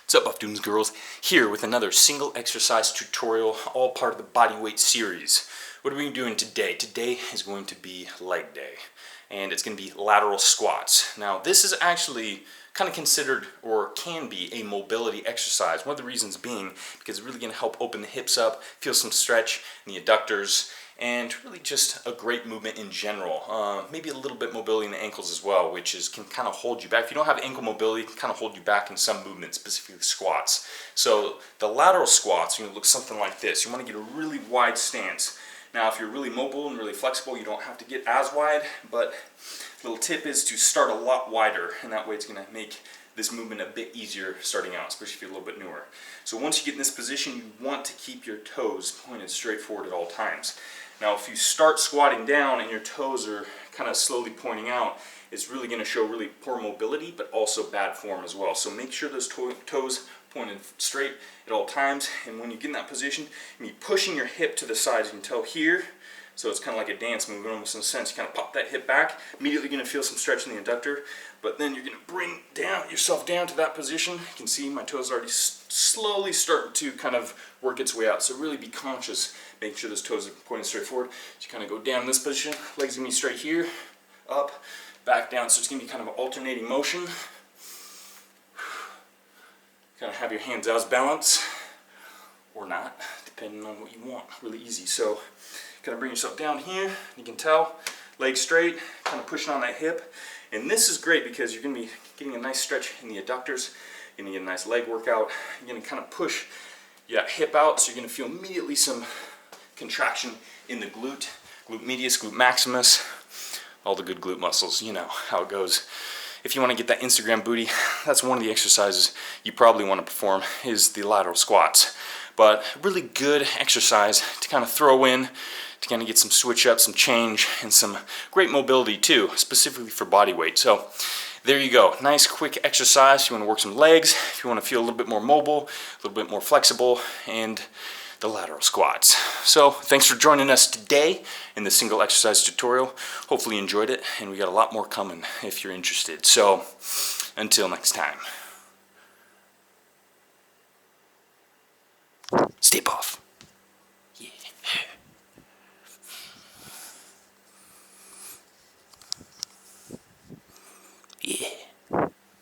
What's up, buff dudes and girls? Here with another single exercise tutorial, all part of the bodyweight series. What are we doing today? Today is going to be leg day, and it's going to be lateral squats. Now, this is actually kind of considered, or can be, a mobility exercise. One of the reasons being because it's really going to help open the hips up, feel some stretch in the adductors, and really just a great movement in general. Maybe a little bit mobility in the ankles as well, which can kind of hold you back. If you don't have ankle mobility, it can kind of hold you back in some movements, specifically squats. So the lateral squats are going to look something like this. You want to get a really wide stance. Now, if you're really mobile and really flexible, you don't have to get as wide, but the little tip is to start a lot wider, and that way it's going to make this movement a bit easier starting out, especially if you're a little bit newer. So once you get in this position, you want to keep your toes pointed straight forward at all times. Now, if you start squatting down and your toes are kind of slowly pointing out, it's really going to show really poor mobility, but also bad form as well. So make sure those toes pointed straight at all times. And when you get in that position, you're pushing your hip to the side. You can tell here, so it's kind of like a dance movement almost in a sense. You kind of pop that hip back. Immediately going to feel some stretch in the adductor, but then you're going to bring yourself down to that position. You can see my toes already slowly starting to kind of work its way out. So really be conscious, making sure those toes are pointing straight forward. So you kind of go down in this position. Legs going to be straight here, up, back down. So it's going to be kind of an alternating motion. Kind of have your hands as balance, or not, depending on what you want. Really easy. So kind of bring yourself down here. You can tell, legs straight, kind of pushing on that hip. And this is great because you're going to be getting a nice stretch in the adductors. You're going to get a nice leg workout. You're going to kind of push your hip out, so you're going to feel immediately some contraction in the glute medius, glute maximus, all the good glute muscles. You know how it goes. If you want to get that Instagram booty, that's one of the exercises you probably want to perform, is the lateral squats. But a really good exercise to kind of throw in, to kind of get some switch up, some change, and some great mobility too, specifically for body weight. So there you go. Nice quick exercise. If you want to work some legs, if you want to feel a little bit more mobile, a little bit more flexible, and the lateral squats. So thanks for joining us today in the single exercise tutorial. Hopefully you enjoyed it, and we got a lot more coming if you're interested. So until next time, stay buff.